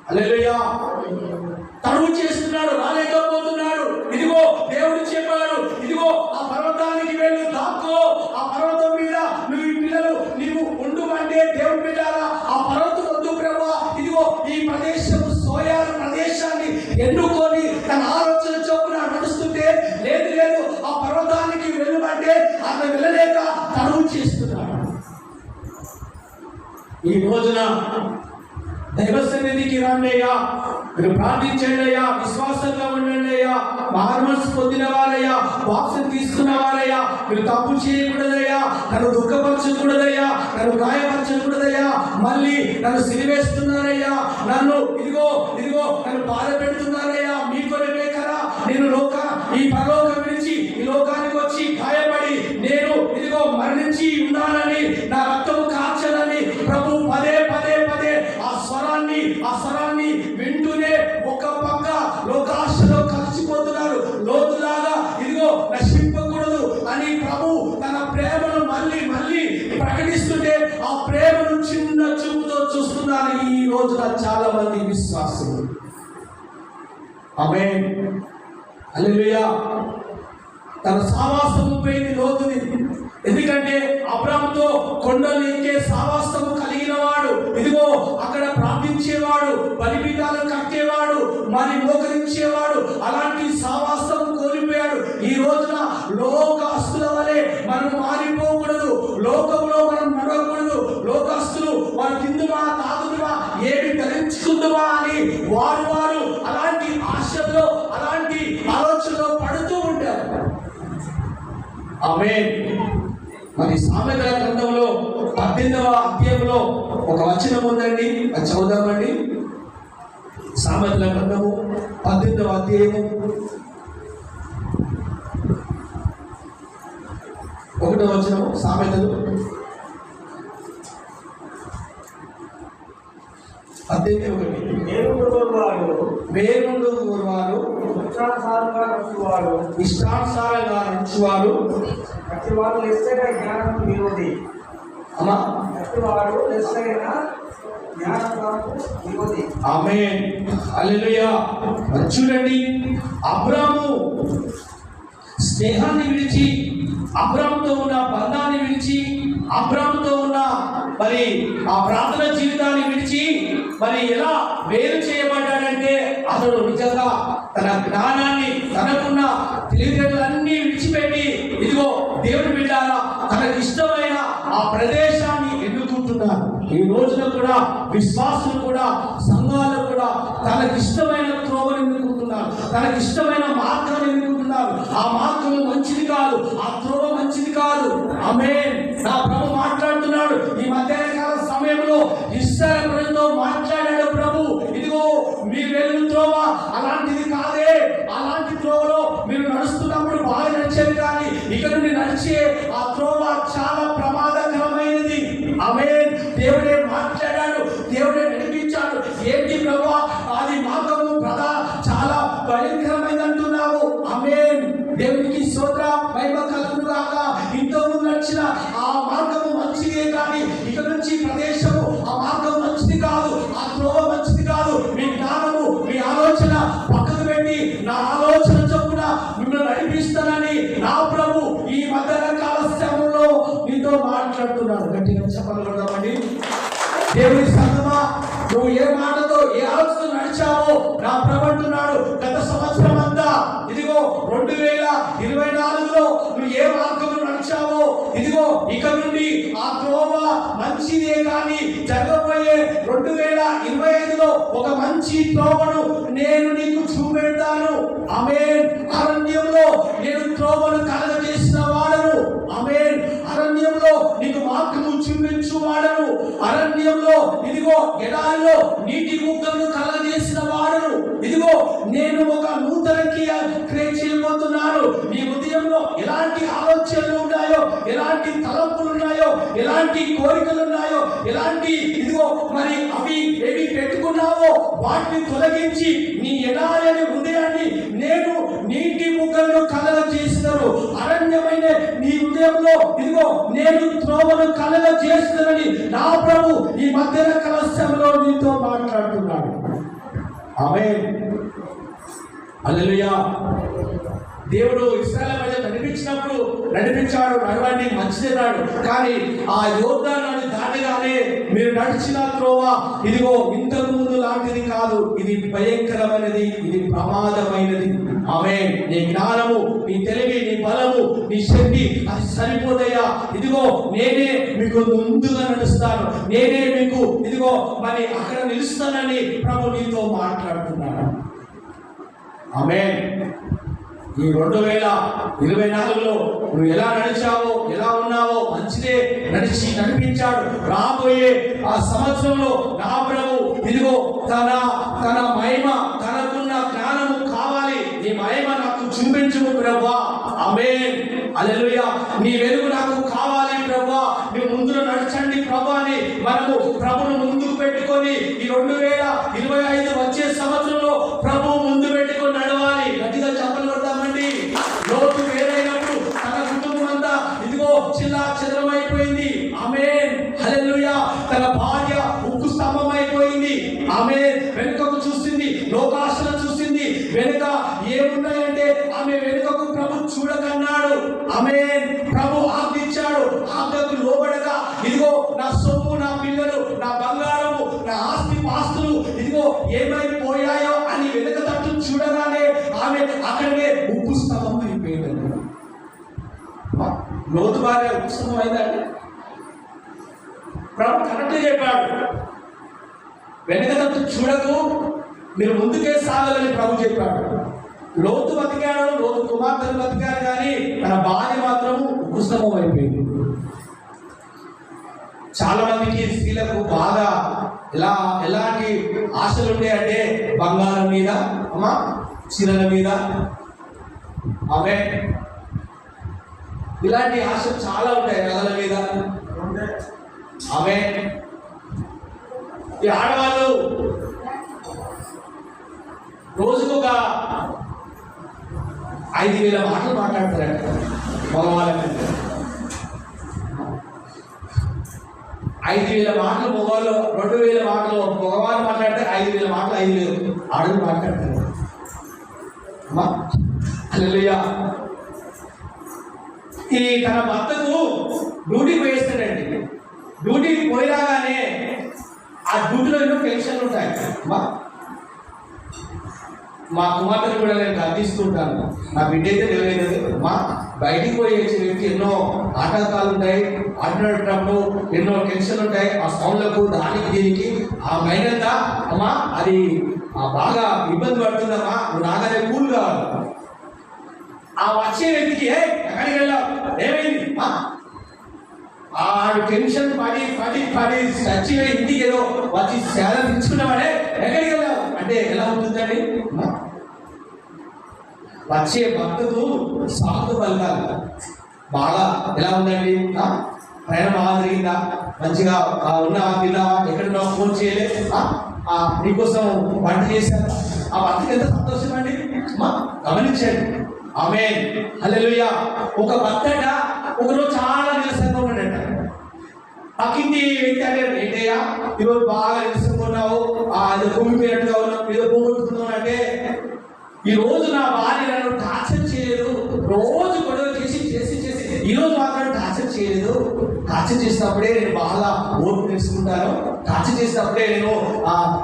హల్లెలూయా. తడువు చేస్తున్నాడు, రాలేకపోతున్నాడు. ఇదిగో దేవుడు చెప్పాడు, ఇదిగో ఆ పర్వతానికి వెళ్ళు, దాక్కో, ఆ పర్వతం మీద నీవు ఉండుమంటే దేవుని బిడ్డలారా, ఆ పర్వతం వద్దు ప్రభువా, ఇదిగో ఈ ప్రదేశం సోయారు ప్రదేశాన్ని ఎన్నుకొని తన ఆలోచన చొప్పున నడుస్తుంటే లేదు ఆ పర్వతానికి వెళ్ళమంటే అతను వెళ్ళలేక తడువు చేస్తున్నాడు. ఈ రోజున దైవ సన్నిధికి రండి అయ్యా, మీరు ప్రార్థించండి అయ్యా, విశ్వాసంగా ఉండండి అయ్యా, మారుమనసు పొందిన వారయ్యా, బాప్తిసం తీసుకున్న వారయ్యా, మీరు తప్పు చేయకూడదయ్యా, నన్ను దుఃఖపరచకూడదయ్యా, నన్ను గాయపరచకూడదయ్యా, మళ్ళీ నన్ను సిలివేస్తున్నారయ్యా, నన్ను ఇదిగో నన్ను బాధ పెడుతున్నారయ్యా, మీ కొరకే కదా నేను ఈ పరలోకం విడిచి ఈ లోకానికి వచ్చి గాయపడి స్వరాన్ని వింటూనే ఒక పక్క లోకాశలో కలిసిపోతున్నారు. లోతులాగా ఇదిగో నశింపకూడదు అని ప్రభు తన ప్రేమను మళ్ళీ మళ్ళీ ప్రకటిస్తుంటే ఆ ప్రేమను చిన్న చూపుతో చూస్తున్నారు ఈ రోజున చాలా మంది విశ్వాసులు. ఆమేన్, హల్లెలూయా. తన సావాసము పోయింది లోతుని. ఎందుకంటే అబ్రాహాముతో కొండలు ఎక్కే సావాసము కలిగిన వాడు, ఇదిగో అక్కడ ప్రార్థించేవాడు, బలిపీఠాలు కట్టేవాడు, మరి మోకరించేవాడు. అలాంటి సావాసము కోల్పోయాడు. ఈ రోజున లోకస్తుల వలె మనం మారిపోకూడదు. లోకంలో మనం నడవకూడదు. లోకస్తులు వారు తిందుమా తాగుదుమా ఏమి ధరించుకుందుమా అని వారు అలాంటి ఆశలో అలాంటి ఆలోచనలో పడుతూ ఉంటారు. ఆమేన్. మరి సామెతల గ్రంథంలో 18వ అధ్యాయంలో ఒక వచనం ఉందండి, అది చదువుదామండి. సామెతల గ్రంథము 18వ అధ్యాయము 1వ వచనము. సామెతలు 18:1. వేరుండు వారు ఇష్టానుసారంగా నడుచువారు అతివాడు లెస్సైన జ్ఞానము విరోధి. అమ్మా, అతివాడు లెస్సైన జ్ఞానము విరోధి. ఆమేన్, హల్లెలూయా. చూడండి, అబ్రాము స్నేహాన్ని విడిచి, అబ్రాముతో ఉన్న బంధాన్ని విడిచి, అబ్రాముతో ఉన్న మరి ఆ ప్రార్థన జీవితాన్ని విడిచి మరి ఎలా వేరు చేయబడ్డాడంటే అతడు నిజంగా తన జ్ఞానాన్ని, తనకున్న తెలివితేటలన్నీ విడిచిపెట్టి ఇదిగో దేవుని బిడ్డారా తనకి ఇష్టమైన ఆ ప్రదేశాన్ని ఎన్నుకుంటున్నారు. ఈ రోజున కూడా విశ్వాసులు కూడా సంఘాలు కూడా తనకి ఇష్టమైన త్రోవను ఎన్నుకుంటున్నారు, తనకి ఇష్టమైన మార్గాన్ని ఎన్నుకుంటున్నారు. ఆ మార్గం మంచిది కాదు, ఆ త్రోవ మంచిది కాదు. ఆమేన్. నా ప్రభు మాట్లాడుతున్నాడు ఈ మధ్యాహ్నకాల సమయంలో ఇశ్రాయేలు ప్రజలతో మాట్లాడాడు ప్రభు. ఇదిగో మీరు వెళ్ళు త్రోవ అలాంటిది కాదే. అలాంటి త్రోవలో మీరు నడుస్తున్నప్పుడు బాగా నడిచేది, కానీ ఇక నుండి నడిచే ఆ త్రోవ చాలా ప్రమాదకరమైనది. ఆమేన్. దేవుడే మాట్లాడాడు, దేవుడే నడిపించాడు. ఏంటి ప్రభువా అది మార్గము చాలా భయంకరమైనది అంటున్నావు. ఆమేన్. దేవునికి స్తోత్ర మహిమ కలుగును గాక. ఇంతకుముందు నడిచిన ఆ మార్గము మంచిదే, కానీ ఇక నుంచి ప్రదేశము ఆ మార్గం మంచిది కాదు, ఆ త్రోవ మంచిది కాదు. మీ జ్ఞానము మీ ఆలోచన పక్కకు పెట్టి నా ఆలోచన చొప్పున మిమ్మల్ని నడిపిస్తానని నా ప్రభు ఈ మధ్యాహ్నకాల సమయంలో నీతో మాట్లాడుతున్నాడు. గట్టిగా చెప్పగలుగుతామండి. దేవుని సంగమా, నువ్వు ఏ మాటతో ఏ ఆలోచన నడిచావో నా ప్రభు అంటున్నాడు గత సంవత్సరం అంతా ఇదిగో 2024లో నువ్వు ఏ మార్గంలో నడిచావో ఇదిగో ఇక నుండి ఆ త్రోవ మంచిదే, కానీ జరగబోయే 2025లో ఒక మంచి త్రోవను నేను నీకు చూపెడతాను. ఆమేన్. అరణ్యంలో నేను త్రోవను కలగజేసిన వాడను. ఆమేన్. అరణ్యంలో నీకు మార్గము చూపించు వాడను. అరణ్యంలో ఇదిగో ఎడారిలో నీటి ముక్కలను కలగజేసిన వాడను. ఇదిగో నేను ఒక నూతన క్రియ చేయబోతున్నాను. నీ హృదయంలో ఎలాంటి ఆలోచనలు ఉన్నాయో, ఎలాంటి తలంపులు ఉన్నాయో, ఎలాంటి కోరికలు ఉన్నాయో, ఎలాంటి ఇదిగో మరి అవి ఏవి పెట్టుకున్నావో వాటిని తొలగించి నీ ఎడారి హృదయాన్ని నేను నీటి ముక్కలను కలగజేసినాను. అరణ్యమైన నీ హృదయంలో ఇదిగో నేను త్రోవను కలగజేసినానని నా ప్రభు ఈ మధ్యాహ్న కలశంలో నీతో మాట్లాడుతున్నాడు. ఆమేన్, హల్లెలూయా. దేవుడు ఇశ్రాయేలు ప్రజలు నడిపించాడు, నడవండి మంచిదన్నాడు. కానీ ఆ యోర్దాను నది దాటగానే మీరు నడిచిన త్రోవ ఇదిగో ఇంతకు ముందు లాంటిది కాదు, ఇది భయంకరమైనది, ఇది ప్రమాదమైనది. ఆమేన్. నీ జ్ఞానము, నీ తెలివి, నీ బలము, నీ శక్తి అది సరిపోదయ్యా. ఇదిగో నేనే మీకు ముందుగా నడుస్తాను, నేనే మీకు ఇదిగో మరి అక్కడ నిలుస్తానని ప్రభు నీతో మాట్లాడుతున్నాడు. ఆమేన్. ఈ 2024లో నువ్వు ఎలా నడిచావో, ఎలా ఉన్నావో మంచిదే నడిపించాడు. రాబోయే ఆ సంవత్సరంలో నా ప్రభు ఇదిగో తన మహిమ, తనకున్న జ్ఞానము కావాలి. నీ మహిమ నాకు చూపించుము ప్రభువా. ఆమేన్, హల్లెలూయా. నీ వెలుగు నాకు కావాలి ప్రభువా. నువ్వు ముందులో నడచండి ప్రభు అని మనము ప్రభును ముందుకు పెట్టుకొని ఈ 2025 ప్రభు ముందు పెట్టుకొని నడవాలి. గట్టిగా చప్పలు కొడతామండి. లోతు వేరైనప్పుడు తన కుటుంబం అంతా ఇదిగో చిల్లా చెదరమైపోయింది. ఆమేన్, హల్లెలూయా. తన భార్య ఉక్కు స్తంభం అయిపోయింది. ఆమేన్. వెనుకకు చూసింది, లోకాశలు చూసింది. వెనుక ఏమున్నాయంటే ఆమె వెనుకకు ప్రభు చూడకన్నాడు. ఆమేన్. ప్రభు ఆజ్ఞించాడు. ఆజ్ఞకు లోబడక ఇదిగో నా సొమ్ము, నా పిల్లలు, నా బంగారము, నా ఆస్తి పాస్తులు ఇదిగో ఏమైపోయాయో అని వెనుక తట్టు చూడగానే ఆమె అక్కడే ఉప్పు స్తంభం అయిపోయిందండి. లోతు భార్య ఉప్పు స్తంభం అయిందండి. ప్రభు కరెక్ట్ చెప్పాడు. వెనుక తట్టు చూడకు, మీరు ముందుకే సాగాలని ప్రభు చెప్పాడు. లోతు బతికాడు, లోతు కుమార్తెలు బతికారు, కానీ తన భార్య మాత్రం ఉప్పు స్తంభం అయిపోయింది. చాలా మందికి స్త్రీలకు బాగా ఎలాంటి ఆశలు ఉంటాయంటే బంగారం మీద, అమ్మా చీరల మీద, ఆమె ఇలాంటి ఆశలు చాలా ఉంటాయి. నగల మీద, ఆమె ఈ ఆడవాళ్ళు రోజుకు ఒక 5,000 మాటలు మాట్లాడతారంట మగవాళ్ళ మీద. 5,000 మాటలు మగవాళ్ళు, 2,000 మాటలు మగవాళ్ళు మాట్లాడితే 5,000 మాటలు 5,000 ఆడలు మాట్లాడతారు. అమ్మా హల్లెలూయా. ఈ తన భర్తకు డ్యూటీకి వేస్తాడండి. డ్యూటీకి పోయిరాగానే ఆ డ్యూటీలో ఎన్నో టెన్షన్లు ఉంటాయి. మా కుమార్తెను కూడా నేను గర్దిస్తుంటాను. నా బిడ్డ అయితే తెలియలేదు. మా బయటికి పోయి వచ్చే వ్యక్తి ఎన్నో ఆటంకాలు ఉంటాయి. ఆడినప్పుడు ఎన్నో టెన్షన్లు ఉంటాయి. ఆ సౌండ్లకు, దానికి, దీనికి ఆ మైండ్ అంతా అమ్మా అది బాగా ఇబ్బంది పడుతుందమ్మా. నువ్వు రాగానే కూల్ కావాలి. ఆ వచ్చే వ్యక్తికి ఎక్కడికి వెళ్ళావు, ఏమైంది, ఆ టెన్షన్ పడి పడి పడి చచ్చిపోయి ఇంటికి ఏదో వచ్చి సేద తెచ్చుకున్నామనే ఎక్కడికి వెళ్ళావు అంటే ఎలా ఉంటుందండి? వచ్చే భక్తుడు సాగు పలకాలి. బాగా ఎలా ఉందండి, ప్రయాణం బాగా జరిగిందా, మంచిగా ఉన్నావా, తిన్నావా, ఎక్కడున్నా ఫోన్ చేయలే, నీకోసం వంట చేశారు. ఆ భక్తికి ఎంత సంతోషం అండి. గమనించండి. ఆమేన్, హల్లెలూయా. ఒక భక్తట ఒకరోజు చాలా నీరసంగా ఉన్నాడట. పక్కింటి వ్యక్తి అంటే ఏంటయ్యా ఈరోజు బాగా నీరసంగా ఉన్నావు, ఏదో కుమిపోయినట్టుగా ఉన్నావు, ఏదో పోగొట్టుకున్నావు అంటే, ఈ రోజు నా భార్య నన్ను టార్చర్ చేయలేదు, రోజు గొడవ చేసి చేసి చేసి ఈ రోజు మాత్రం టార్చర్ చేయలేదు. టార్చర్ చేసినప్పుడే నేను బాగా ఓర్పు తెలుసుకుంటాను. టార్చర్ చేసినప్పుడే నేను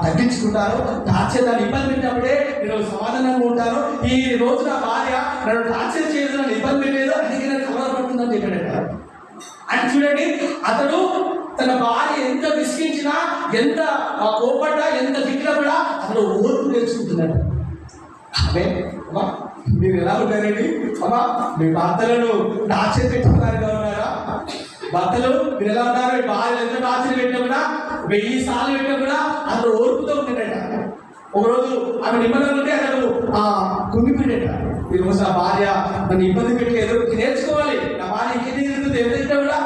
తగ్గించుకుంటాను. టార్చర్ నన్ను ఇబ్బంది పెట్టినప్పుడే నేను సమాధానంగా ఉంటాను. ఈ రోజు నా భార్య నన్ను టార్చర్ చేయలేదు, నన్ను ఇబ్బంది పెట్టలేదు, అందుకే నేను కలవరపడుతుందని చెప్పాడట. అని చూడండి, అతడు తన భార్య ఎంత విసిగించినా, ఎంత కోపడ్డా, ఎంత తిట్టినా కూడా అతను ఓర్పు నేర్చుకుంటున్నాడు. అదే అమ్మా, మీరు ఎలా ఉంటారండి? అమ్మా, మీ భర్తలను టార్చర్ పెట్టుకున్నారుగా ఉన్నారా? భర్తలు మీరు ఎలా ఉన్నారు? మీ భార్య ఎంత టార్చర్ పెట్టినా కూడా, 1000 సార్లు పెట్టినా కూడా అతను ఓర్పుతో ఉంటాడట. ఒకరోజు ఆమె నిబంధనలు ఉంటే అతను కుంగిపోయాడట. ఈరోజు నా భార్య నన్ను ఇబ్బంది పెట్టలేదు, నేర్చుకోవాలి. నా భార్య ఇంకేది ఎవరైతే కూడా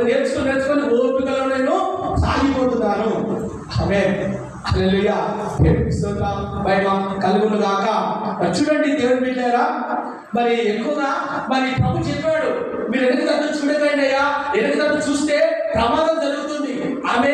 నేర్చుకొని ఓపికలో నేను సాగిపోతున్నాను. ఆమేన్, హల్లెలూయా. కలుగును గాక. చూడండి దేవుని బిడ్డలారా, మరి ఎక్కువగా మరి ప్రభు చెప్పాడు, మీరు ఎన్నికతో చూడకండి అయ్యా, ఎన్నికతో చూస్తే ప్రమాదం జరుగుతుంది. ఆమె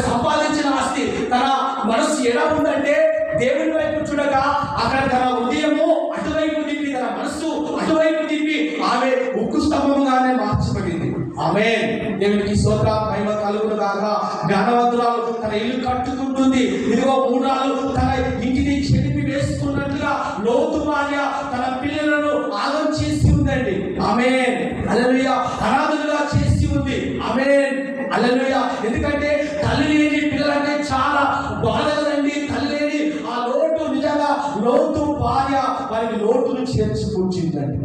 సంపాదించిన ఆస్తి, తన మనసు ఎలా ఉందంటే దేవుని వైపు చూడగా అక్కడ తన హృదయము అటువైపు తిప్పి, తన మనస్సు అటువైపు తిప్పి ఆమె ఉక్కు స్తంభముగానే మార్చబడింది. ఆమేన్, దేవునికి స్తోత్రం, మహిమ కలుగును గాక. జ్ఞానవంతురాలు తన ఇల్లు కట్టుకుంటుంది. ఇదిగో మూఢాలు తన ఇంటిని చెడిపి వేసుకున్నట్లుగా లోతు భార్య తన పిల్లలను ఆగం చేసి ఉందండి. ఆమేన్, హల్లెలూయా. అనాథలుగా చేసి ఉంది. ఆమేన్, హల్లెలూయా. ఎందుకంటే తల్లి లేని పిల్లలంటే చాలా బాధ కదండి. తల్లి లేని ఆ లోటు నిజంగా లోతు భార్య వారికి లోటును చేర్చి కూర్చుందండి.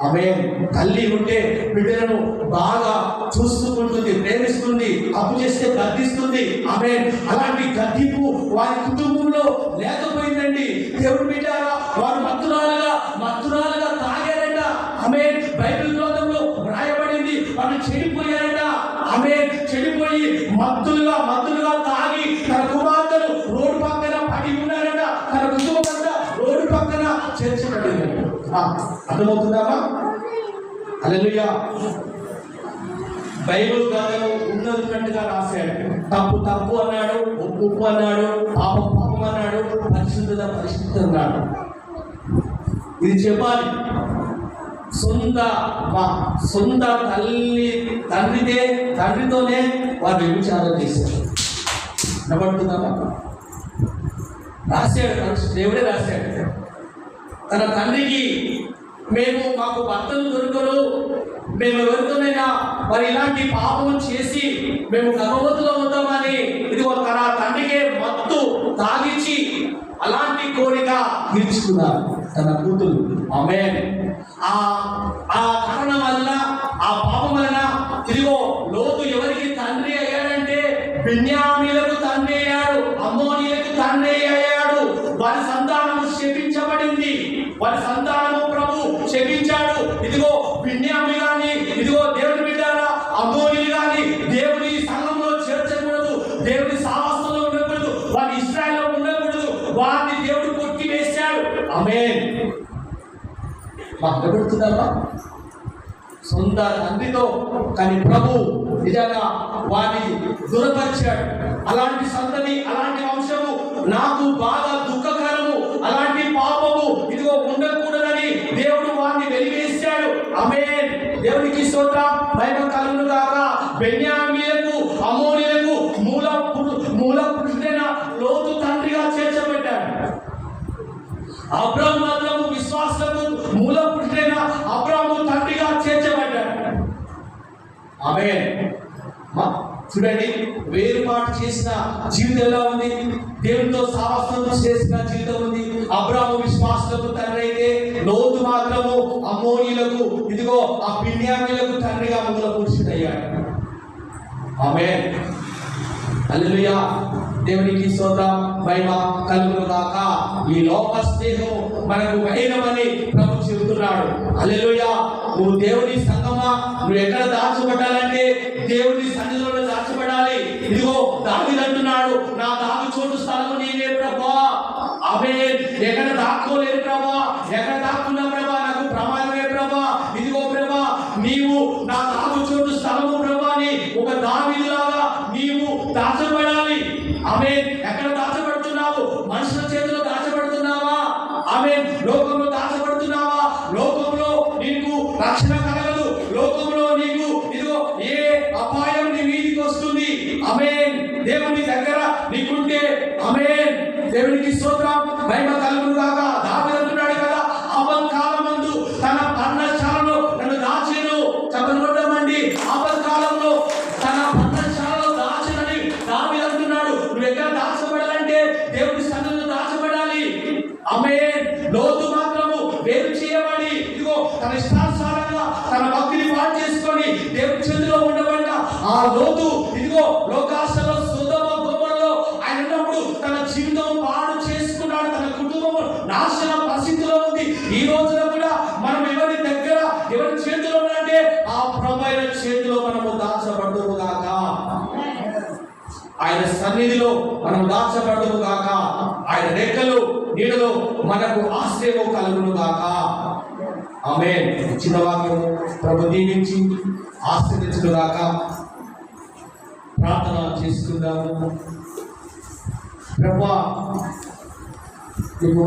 ఆమేన్. తల్లి ఉంటే బిడ్డలను బాగా చూసుకుంటుంది, ప్రేమిస్తుంది, తప్పు చేస్తే గద్దిస్తుంది. ఆమేన్. అలాంటి గద్దింపు వారి కుటుంబంలో లేకపోయిందండి. దేవుడు బిడ్డారా, వారు మత్తురాలుగా తాగారట. ఆమేన్. బైబిల్ గ్రంథంలో రాయబడింది, వాళ్ళు చెడిపోయారట. ఆమేన్. చెడిపోయి మత్తులుగా తాగి తన కుమార్తెలు రోడ్డు పక్కన పడి ఉన్నారట. తన కుటుంబం అర్థమవుతుందామా? హల్లెలూయా. బైబిల్ గ్రంథంలో ఉన్నట్టుగా రాశాడు. తప్పు తప్పు అన్నాడు, ఉప్పు ఉప్పు అన్నాడు, పాపం పాపం అన్నాడు, పరిశుద్ధత పరిశుద్ధత అన్నాడు. ఇది చెప్పాలి. సొంత తండ్రితోనే వారు వ్యభిచారం చేశారు. నవ్వుతుందామా? రాశాడు, దేవుడే రాశాడు. తన తండ్రికి మాకు భర్తలు దొరకరు, మేము ఎవరితోనైనా మరి ఇలాంటి పాపం చేసి మేము గర్భవతులు అవుతామని ఇదిగో తన తండ్రికే మత్తు తాగించి అలాంటి కోరిక తీర్చుకున్నారు తన కూతురు. ఆమేన్. ఆ కారణం వల్ల, ఆ పాపం వలన ఇదిగో లోతు ఎవరికి తండ్రి అయ్యాడంటే బిన్యామీలకు తండ్రి అయ్యాడు, అమ్మోనీలకు తండ్రి అయ్యాడు. వారి సంతానము శపించబడింది, వారి సంతానము ప్రభు శపించాడు. ఇదిగో బిన్యామి గాని, ఇదిగో దేవుని బిడ్డారా, అమ్మోనీలు గాని దేవుని సంఘంలో చేర్చకూడదు, దేవుని సాహసంలో ఉండకూడదు, వారి ఇశ్రాయేలులో ఉండకూడదు. వారిని దేవుడు కొట్టి వేశాడు. ఆమేన్. మాట్లాడుతున్నావా? సొంత తండ్రితో కానీ ప్రభు నిజంగా వారిని దురపరిచాడు. అలాంటి సంతతి, అలాంటి వంశము నాకు బాగా దుఃఖకరము, అలాంటి పాపము ఇదిగో ఉండకూడదని దేవుడు వారిని వెలివేశాడు. ఆమేన్. దేవునికి స్తోత్రం, మహిమ కలుగును గాక. బెన్యామీలకు, అమ్మోనీలకు మూల పురుషుడైన లోతు తండ్రిగా చేర్చబెట్టాడు. అబ్రాము మాత్రము విశ్వాసము మూల పురుషుడైన అబ్రాము తండ్రిగా చేర్చబడ్డాడు. ఆమేన్. చూడండి, వేరుపాటు చేసిన జీవితం ఎలా ఉంది, దేవునితో సావాసం చేసిన జీవితం ఉంది. అబ్రాము విశ్వాసులకు తండ్రి అయితే లోతు మాత్రము అమ్మోనీలకు ఇదిగో ఆ బిన్యామీలకు తండ్రిగా మూల పురుషుడయ్యాడు. ఆమేన్. హల్లెలూయా. దేవునికి స్తోత్రం, మహిమ కలుగును గాక. ఈ లోక స్నేహం మనకు మహీనమని ప్రభు చెబుతున్నాడు. హల్లెలూయా. నువ్వు దేవుని సంగమా, నువ్వు ఎక్కడ దాచబడాలంటే దేవుని సన్నిధిలో దాచబడాలి. ఇదిగో దావీదు అంటున్నాడు, నా దాగు చోటు స్థలము నీవే ప్రభా. ఆమేన్. ఎక్కడ దాక్కోలేదు ప్రభా, ఎక్కడ దాక్కున్నా ప్రభా నాకు ప్రమాదమే ప్రభా. ఇదిగో ప్రభా, నీవు నా దాగు చోటు స్థలము ప్రభా అని ఒక దావీదులాగా నీవు దాచబడాలి. ఆమేన్. ఎక్కడ దాచబడుతున్నావు? మనుషుల చేతిలో దాచబడుతున్నావా? ఆమేన్. లోకంలో దాచబడుతున్నావా? లోకంలో నీకు రక్షణ కలగదు, లోకంలో నీకు ఇదిగో ఏ అపాయం నీ మీదికి వస్తుంది. ఆమేన్. దేవుని దగ్గర నీకుంటే ఆమేన్. దేవునికి స్తోత్రం, మహిమ కలుగును గాక. దావీదు అంటున్నాడు కదా, ఆపత్కాలమందు తన పర్ణశాలలో నన్ను దాచెను. చెప్పబడ్డమండి, ఆపత్కాలంలో తన పర్ణశాలలో దాచెనని దావీదు అంటున్నాడు. నువ్వు ఎక్కడ దాచబడాలంటే దేవుని సన్నిధిలో దాచబడాలి. ఆమేన్. లోతు మాత్రము వేరు చేయబడి ఇదిగో తన ఇష్టానుసారంగా తన భక్తిని పాటు చేసుకొని దేవుని చేతిలో ఉండబడిన ఆ లోతు ఇదిగో లోకాశలో సొదొమ గొమొరలో ఆయన ఉన్నప్పుడు తన జీవితం పాడు చేసుకున్నాడు. తన కుటుంబం నాశన పరిస్థితిలో ఉంది. ఈ రోజున కూడా మనం ఎవరి దగ్గర, ఎవరి చేతిలో ఉన్నంటే ఆ ప్రభువైన చేతిలో మనము దాచబడుదుము గాక. ఆయన సన్నిధిలో మనం దాచబడుదుము గాక. ఆయన రెక్కలు నీడలో మనకు ఆశ్రయము కలుగును గాక. ఆమేన్. చిన్న వాక్యము ప్రభు దీవించి ఆశీర్వదించును గాక. ప్రార్థన చేసుకుందాము. ప్రభువా, నీకు